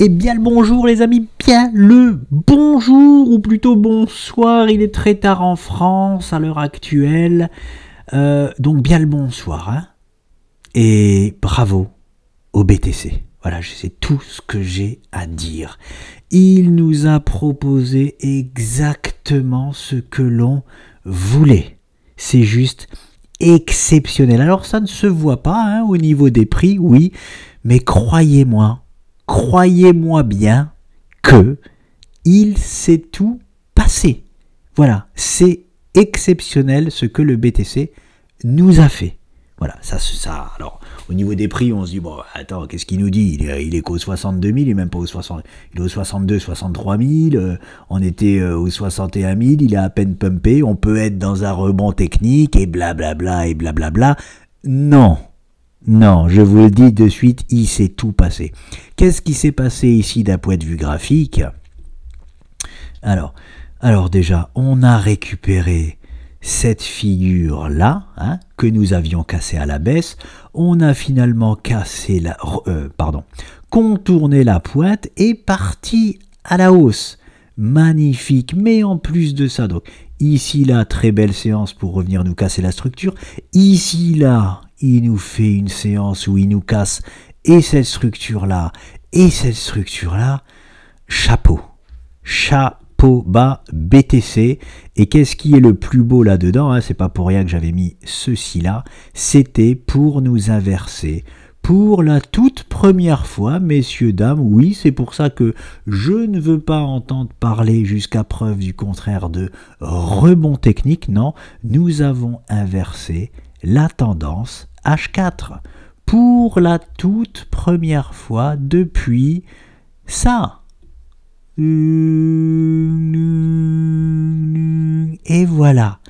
Et bien le bonjour les amis, bien le bonjour ou plutôt bonsoir, il est très tard en France à l'heure actuelle, donc bien le bonsoir, hein. Et bravo au BTC, voilà, c'est tout ce que j'ai à dire. Il nous a proposé exactement ce que l'on voulait, c'est juste exceptionnel. Alors ça ne se voit pas hein, au niveau des prix, oui, mais croyez-moi bien que il s'est tout passé. Voilà, c'est exceptionnel ce que le BTC nous a fait. Voilà, ça. Alors, au niveau des prix, on se dit, bon, attends, qu'est-ce qu'il nous dit? Il est qu'au 62 000, il est même pas au 60, il est au 62, 63 000, on était au 61 000, il est à peine pumpé, on peut être dans un rebond technique, et blablabla, et blablabla. Non, je vous le dis de suite, il s'est tout passé. Qu'est-ce qui s'est passé ici d'un point de vue graphique? Alors déjà, on a récupéré cette figure-là, hein, que nous avions cassée à la baisse, on a finalement contourné la pointe et parti à la hausse. Magnifique, mais en plus de ça, donc ici là, très belle séance pour revenir nous casser la structure. Ici là, il nous fait une séance où il nous casse et cette structure-là, chapeau bas BTC. Et qu'est-ce qui est le plus beau là-dedans, hein, c'est pas pour rien que j'avais mis ceci là, c'était pour nous inverser. Pour la toute première fois, messieurs, dames, oui, c'est pour ça que je ne veux pas entendre parler jusqu'à preuve du contraire de rebond technique, non, nous avons inversé la tendance H4 pour la toute première fois depuis ça. Et voilà,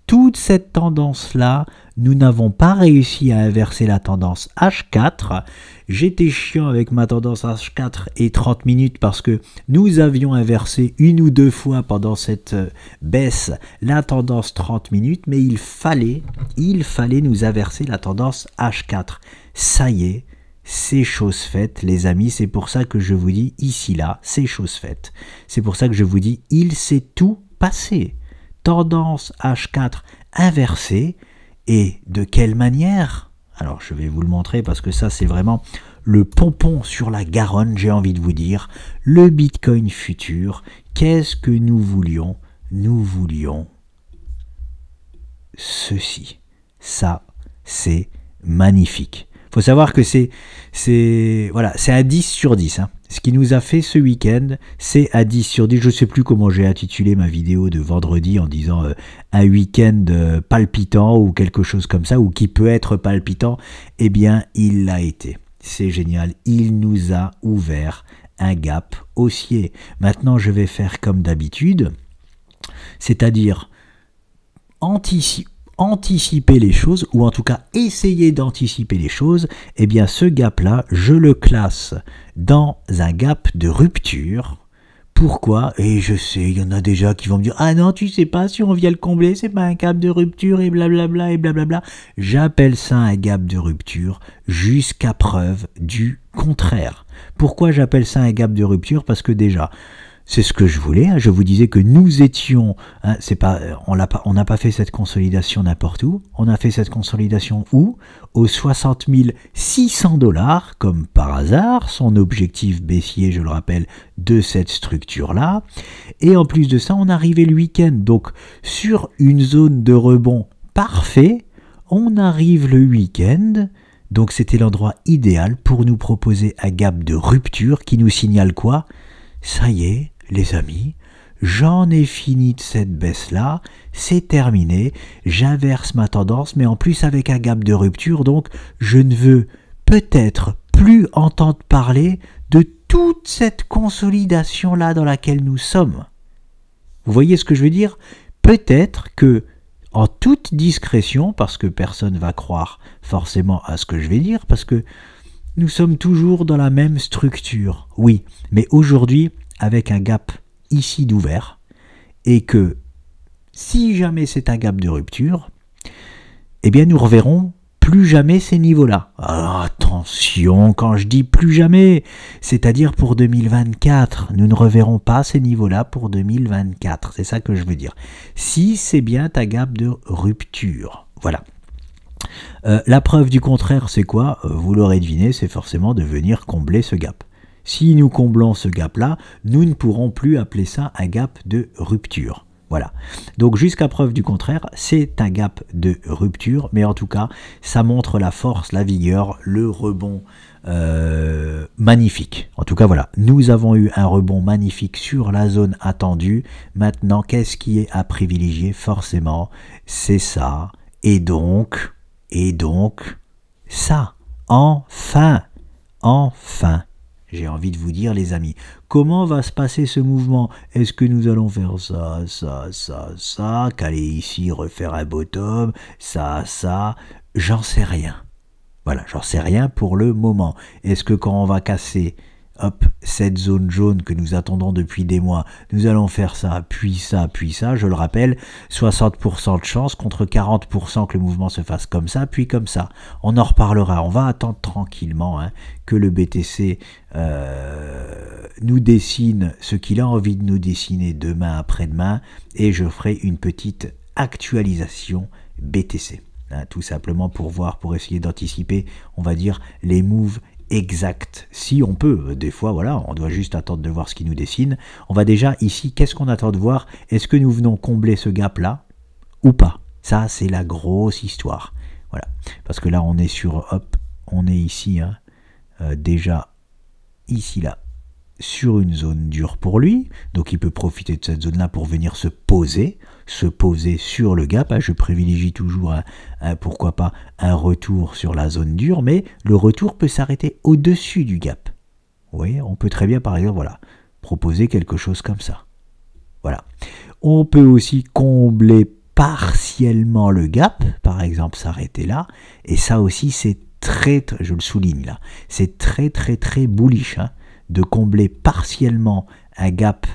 toute cette tendance-là, nous n'avons pas réussi à inverser la tendance H4. J'étais chiant avec ma tendance H4 et 30 minutes parce que nous avions inversé une ou deux fois pendant cette baisse la tendance 30 minutes, mais il fallait nous inverser la tendance H4. Ça y est, c'est chose faite, les amis, c'est pour ça que je vous dis ici, là, c'est chose faite. C'est pour ça que je vous dis, il s'est tout passé. Tendance H4 inversée, et de quelle manière? Alors, je vais vous le montrer parce que ça, c'est vraiment le pompon sur la Garonne, j'ai envie de vous dire. Le Bitcoin futur, qu'est-ce que nous voulions? Nous voulions ceci. Ça, c'est magnifique. Il faut savoir que c'est à 10 sur 10. Hein. Ce qui nous a fait ce week-end, c'est à 10 sur 10. Je ne sais plus comment j'ai intitulé ma vidéo de vendredi en disant un week-end palpitant ou quelque chose comme ça, ou qui peut être palpitant. Eh bien, il l'a été. C'est génial. Il nous a ouvert un gap haussier. Maintenant, je vais faire comme d'habitude, c'est-à-dire anticiper les choses, ou en tout cas essayer d'anticiper les choses. Eh bien ce gap là, je le classe dans un gap de rupture. Pourquoi? Et je sais, il y en a déjà qui vont me dire, ah non, tu sais pas si on vient le combler, c'est pas un gap de rupture et blablabla et blablabla. J'appelle ça un gap de rupture jusqu'à preuve du contraire. Pourquoi j'appelle ça un gap de rupture? Parce que déjà, c'est ce que je voulais. Hein. Je vous disais que nous étions, hein, on n'a pas fait cette consolidation n'importe où. On a fait cette consolidation où? Aux 60 600 $, comme par hasard. Son objectif baissier, je le rappelle, de cette structure-là. Et en plus de ça, on arrivait le week-end. Donc, sur une zone de rebond parfait, on arrive le week-end. Donc, c'était l'endroit idéal pour nous proposer un gap de rupture qui nous signale quoi? Ça y est, les amis, j'en ai fini de cette baisse-là, c'est terminé, j'inverse ma tendance, mais en plus avec un gap de rupture, donc je ne veux peut-être plus entendre parler de toute cette consolidation-là dans laquelle nous sommes. Vous voyez ce que je veux dire? Peut-être que, en toute discrétion, parce que personne ne va croire forcément à ce que je vais dire, parce que nous sommes toujours dans la même structure, oui, mais aujourd'hui, avec un gap ici d'ouvert, et que si jamais c'est un gap de rupture, eh bien nous reverrons plus plus jamais ces niveaux-là. Alors attention, quand je dis plus jamais, c'est-à-dire pour 2024, nous ne reverrons pas ces niveaux-là pour 2024, c'est ça que je veux dire. Si c'est bien ta gap de rupture, voilà. La preuve du contraire, c'est quoi? Vous l'aurez deviné, c'est forcément de venir combler ce gap. Si nous comblons ce gap-là, nous ne pourrons plus appeler ça un gap de rupture. Voilà. Donc jusqu'à preuve du contraire, c'est un gap de rupture, mais en tout cas, ça montre la force, la vigueur, le rebond magnifique. En tout cas, voilà. Nous avons eu un rebond magnifique sur la zone attendue. Maintenant, qu'est-ce qui est à privilégier? Forcément, c'est ça. Et donc, ça. Enfin. J'ai envie de vous dire, les amis, comment va se passer ce mouvement? Est-ce que nous allons faire ça, caler ici, refaire un bottom, ça, j'en sais rien. Voilà, j'en sais rien pour le moment. Est-ce que quand on va casser, hop, cette zone jaune que nous attendons depuis des mois, nous allons faire ça, puis ça, je le rappelle, 60% de chance contre 40% que le mouvement se fasse comme ça, puis comme ça. On en reparlera, on va attendre tranquillement que le BTC nous dessine ce qu'il a envie de nous dessiner demain après-demain, et je ferai une petite actualisation BTC. Tout simplement pour voir, pour essayer d'anticiper, on va dire, les moves exacts. Si on peut, des fois, voilà, on doit juste attendre de voir ce qui nous dessine. On va déjà ici, qu'est-ce qu'on attend de voir? Est-ce que nous venons combler ce gap-là ou pas? Ça, c'est la grosse histoire. Voilà, parce que là, on est sur, hop, on est ici, déjà, ici, là, sur une zone dure pour lui, donc il peut profiter de cette zone-là pour venir se poser sur le gap. Je privilégie toujours, pourquoi pas, un retour sur la zone dure, mais le retour peut s'arrêter au-dessus du gap. Vous voyez, on peut très bien, par exemple, voilà, proposer quelque chose comme ça. Voilà. On peut aussi combler partiellement le gap, par exemple, s'arrêter là, et ça aussi, c'est très, je le souligne là, c'est très bullish, de combler partiellement un gap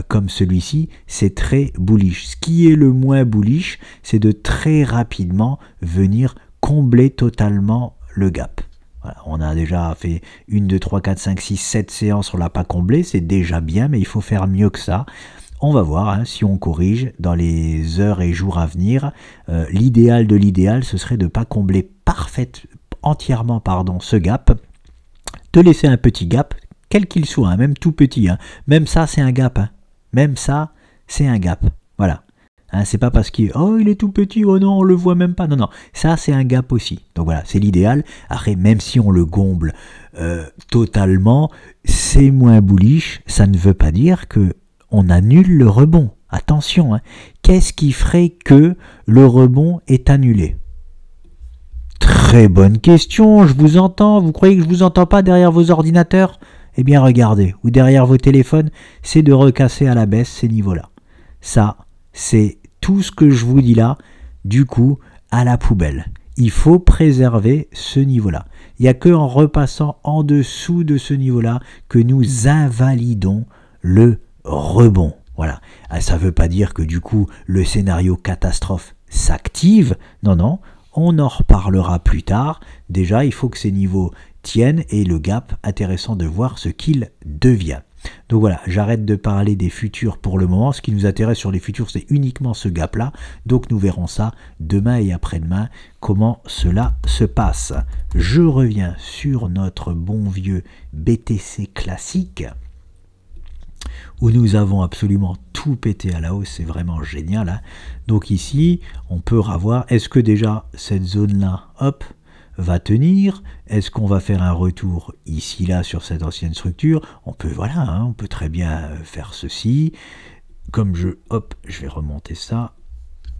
comme celui-ci, c'est très bullish. Ce qui est le moins bullish, c'est de très rapidement venir combler totalement le gap. Voilà, on a déjà fait 1, 2, 3, 4, 5, 6, 7 séances, on ne l'a pas comblé, c'est déjà bien, mais il faut faire mieux que ça. On va voir si on corrige dans les heures et jours à venir. L'idéal de l'idéal, ce serait de ne pas combler entièrement ce gap, de laisser un petit gap, quel qu'il soit, même tout petit, même ça c'est un gap, même ça c'est un gap, voilà. C'est pas parce qu'il il est tout petit, oh non on le voit même pas, non, ça c'est un gap aussi, donc voilà, c'est l'idéal. Après, même si on le comble totalement, c'est moins bullish, ça ne veut pas dire que on annule le rebond, attention, qu'est-ce qui ferait que le rebond est annulé? Très bonne question, je vous entends, vous croyez que je vous entends pas derrière vos ordinateurs? Eh bien regardez, ou derrière vos téléphones, c'est de recasser à la baisse ces niveaux-là. Ça, c'est tout ce que je vous dis là, du coup, à la poubelle. Il faut préserver ce niveau-là. Il n'y a qu'en repassant en dessous de ce niveau-là que nous invalidons le rebond. Voilà. Ça ne veut pas dire que du coup, le scénario catastrophe s'active. Non. On en reparlera plus tard. Déjà, il faut que ces niveaux tiennent et le gap, intéressant de voir ce qu'il devient. Donc voilà, j'arrête de parler des futurs pour le moment. Ce qui nous intéresse sur les futurs, c'est uniquement ce gap-là. Donc nous verrons ça demain et après-demain, comment cela se passe. Je reviens sur notre bon vieux BTC classique, où nous avons absolument tout pété à la hausse, c'est vraiment génial. Donc ici, on peut revoir, est-ce que déjà cette zone-là, hop, va tenir? Est-ce qu'on va faire un retour ici, là, sur cette ancienne structure? On peut, voilà, on peut très bien faire ceci. Comme je vais remonter ça.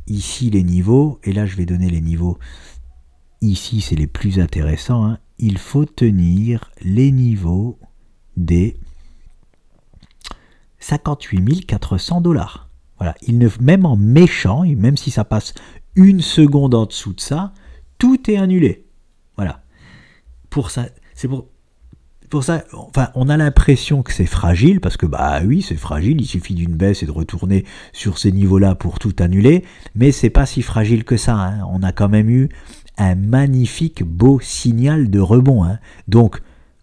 Ici, les niveaux, et là, je vais donner les niveaux. Ici, c'est les plus intéressants. Il faut tenir les niveaux des 58 400 $. Voilà, même en méchant, et même si ça passe une seconde en dessous de ça, tout est annulé. Voilà. Pour ça, enfin, on a l'impression que c'est fragile, parce que bah oui, c'est fragile, il suffit d'une baisse et de retourner sur ces niveaux-là pour tout annuler, mais c'est pas si fragile que ça. On a quand même eu un magnifique beau signal de rebond. Hein. Donc,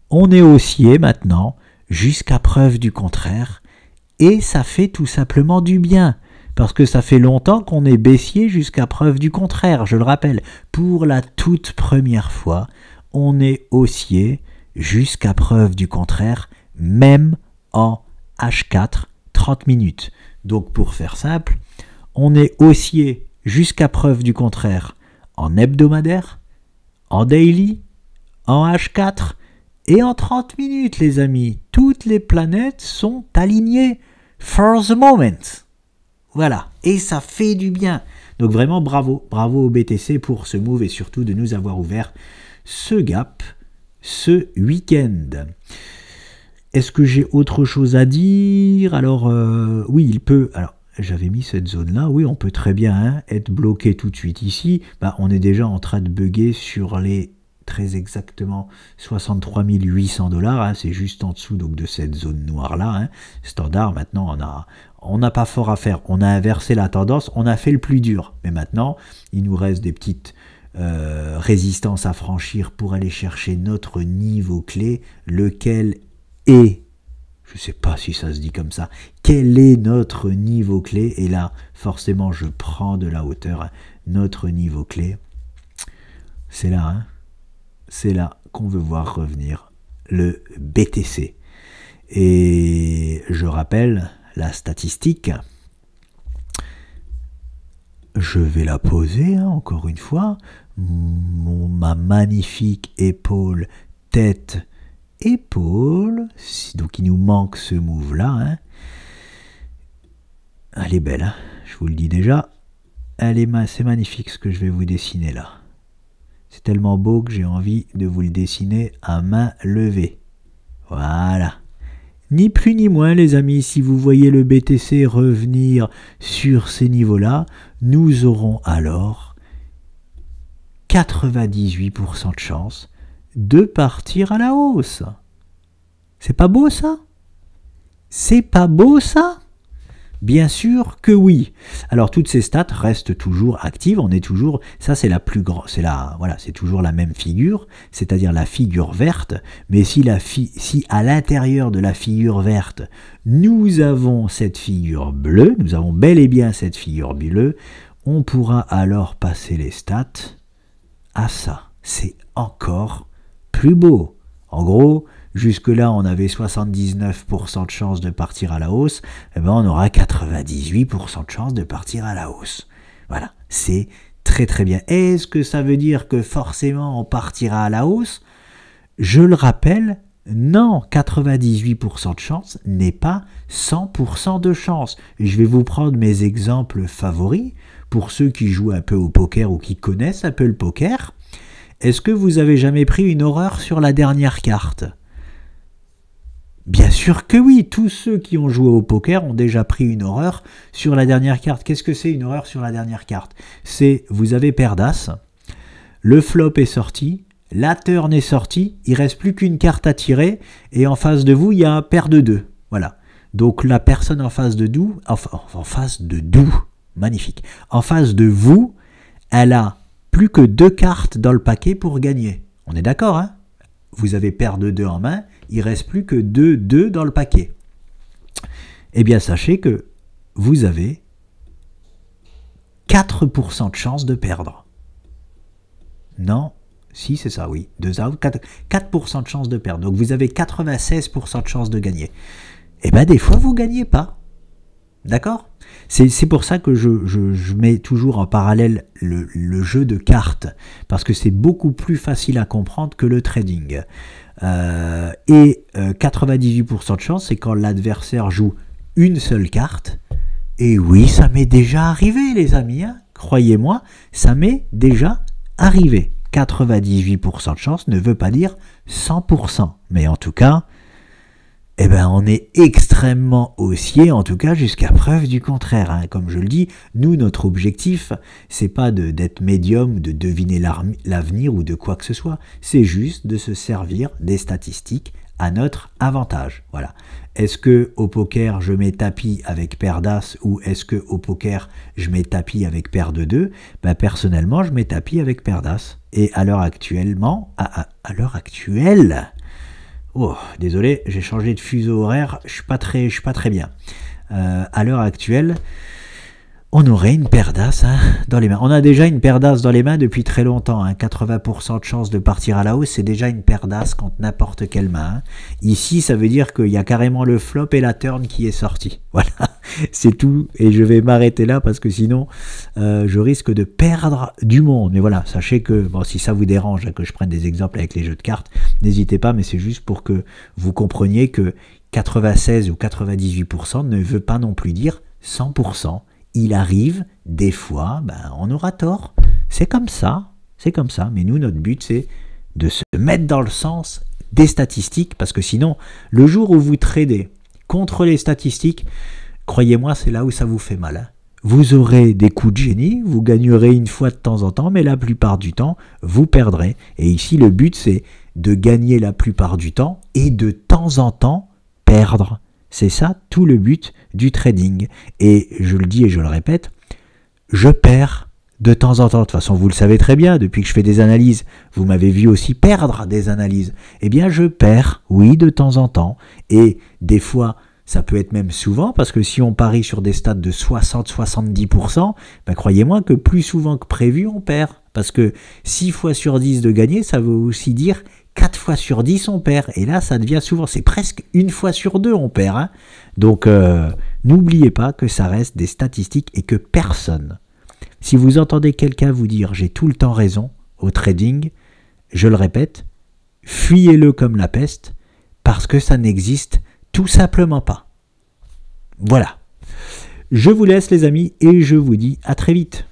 on est haussier maintenant, jusqu'à preuve du contraire, et ça fait tout simplement du bien. Parce que ça fait longtemps qu'on est baissier jusqu'à preuve du contraire, je le rappelle. Pour la toute première fois, on est haussier jusqu'à preuve du contraire, même en H4, 30 minutes. Donc pour faire simple, on est haussier jusqu'à preuve du contraire en hebdomadaire, en daily, en H4 et en 30 minutes, les amis. Toutes les planètes sont alignées for the moment. Voilà, et ça fait du bien. Donc vraiment bravo au BTC pour ce move et surtout de nous avoir ouvert ce gap ce week-end. Est-ce que j'ai autre chose à dire? Alors oui, il peut... Alors j'avais mis cette zone-là, oui, on peut très bien être bloqué tout de suite ici. Bah, on est déjà en train de bugger sur les très exactement 63 800 $, hein, c'est juste en dessous donc, de cette zone noire-là. Hein. Standard, maintenant on n'a pas fort à faire, on a inversé la tendance, on a fait le plus dur. Mais maintenant, il nous reste des petites résistances à franchir pour aller chercher notre niveau clé, lequel est, je ne sais pas si ça se dit comme ça, quel est notre niveau clé? Et là, forcément, je prends de la hauteur. Hein. Notre niveau clé, c'est là, hein. C'est là qu'on veut voir revenir le BTC. Et je rappelle la statistique. Je vais la poser, hein, encore une fois. Ma magnifique épaule, tête, épaule. Donc il nous manque ce move-là. Hein. Elle est belle, hein, je vous le dis déjà. C'est magnifique ce que je vais vous dessiner là. C'est tellement beau que j'ai envie de vous le dessiner à main levée. Voilà. Ni plus ni moins, les amis, si vous voyez le BTC revenir sur ces niveaux-là, nous aurons alors 98% de chance de partir à la hausse. C'est pas beau ça? C'est pas beau ça? Bien sûr que oui. Alors toutes ces stats restent toujours actives, on est toujours, ça c'est la plus grande, voilà, c'est toujours la même figure, c'est-à-dire la figure verte, mais si à l'intérieur de la figure verte, nous avons cette figure bleue, nous avons bel et bien cette figure bleue, on pourra alors passer les stats à ça. C'est encore plus beau. En gros, jusque-là, on avait 79% de chance de partir à la hausse. Eh ben, on aura 98% de chance de partir à la hausse. Voilà, c'est très très bien. Est-ce que ça veut dire que forcément on partira à la hausse? Je le rappelle, non, 98% de chance n'est pas 100% de chance. Et je vais vous prendre mes exemples favoris pour ceux qui jouent un peu au poker ou qui connaissent un peu le poker. Est-ce que vous avez jamais pris une horreur sur la dernière carte? Bien sûr que oui, tous ceux qui ont joué au poker ont déjà pris une horreur sur la dernière carte. Qu'est-ce que c'est une horreur sur la dernière carte? C'est, vous avez paire d'as, le flop est sorti, la turn est sortie, il ne reste plus qu'une carte à tirer, et en face de vous, il y a paire de 2. Voilà. Donc la personne en face de nous, magnifique, en face de vous, elle a plus que 2 cartes dans le paquet pour gagner. On est d'accord, hein? Vous avez paire de 2 en main, il ne reste plus que 2 dans le paquet. Eh bien, sachez que vous avez 4% de chance de perdre. Non, si c'est ça, oui. 2 out, 4% de chance de perdre. Donc vous avez 96% de chance de gagner. Eh bien, des fois, vous ne gagnez pas. D'accord? C'est pour ça que je mets toujours en parallèle le jeu de cartes, parce que c'est beaucoup plus facile à comprendre que le trading. 98% de chance, c'est quand l'adversaire joue une seule carte. Et oui, ça m'est déjà arrivé, les amis. Hein, croyez-moi, ça m'est déjà arrivé. 98% de chance ne veut pas dire 100%. Mais en tout cas, eh ben, on est extrêmement haussier, en tout cas jusqu'à preuve du contraire. Hein. Comme je le dis, nous, notre objectif, c'est pas d'être médium, de deviner l'avenir ou de quoi que ce soit. C'est juste de se servir des statistiques à notre avantage. Voilà. Est-ce que au poker je mets tapis avec paire d'as ou est-ce que au poker je mets tapis avec paire de 2? Ben, personnellement, je mets tapis avec paire d'as. Et à l'heure actuelle, oh, désolé, j'ai changé de fuseau horaire, je suis pas très bien. À l'heure actuelle, on aurait une paire d'as dans les mains. On a déjà une paire d'as dans les mains depuis très longtemps. 80% de chance de partir à la hausse, c'est déjà une paire d'as contre n'importe quelle main. Ici, ça veut dire qu'il y a carrément le flop et la turn qui est sorti. Voilà, c'est tout. Et je vais m'arrêter là parce que sinon, je risque de perdre du monde. Mais voilà, sachez que bon, si ça vous dérange que je prenne des exemples avec les jeux de cartes, n'hésitez pas, mais c'est juste pour que vous compreniez que 96 ou 98% ne veut pas non plus dire 100%. Il arrive, des fois, on aura tort. C'est comme ça. Mais nous, notre but, c'est de se mettre dans le sens des statistiques, parce que sinon, le jour où vous tradez contre les statistiques, croyez-moi, c'est là où ça vous fait mal. Vous aurez des coups de génie, vous gagnerez une fois de temps en temps, mais la plupart du temps, vous perdrez. Et ici, le but, c'est de gagner la plupart du temps et de temps en temps, perdre. C'est ça tout le but du trading. Et je le dis et je le répète, je perds de temps en temps. De toute façon, vous le savez très bien, depuis que je fais des analyses, vous m'avez vu aussi perdre des analyses. Eh bien, je perds, oui, de temps en temps. Et des fois, ça peut être même souvent, parce que si on parie sur des stats de 60-70%, croyez-moi que plus souvent que prévu, on perd. Parce que 6 fois sur 10 de gagner, ça veut aussi dire 4 fois sur 10 on perd, et là ça devient souvent, c'est presque 1 fois sur 2 on perd. Donc n'oubliez pas que ça reste des statistiques et que personne, si vous entendez quelqu'un vous dire j'ai tout le temps raison au trading, je le répète, fuyez-le comme la peste, parce que ça n'existe tout simplement pas. Voilà. Je vous laisse les amis et je vous dis à très vite.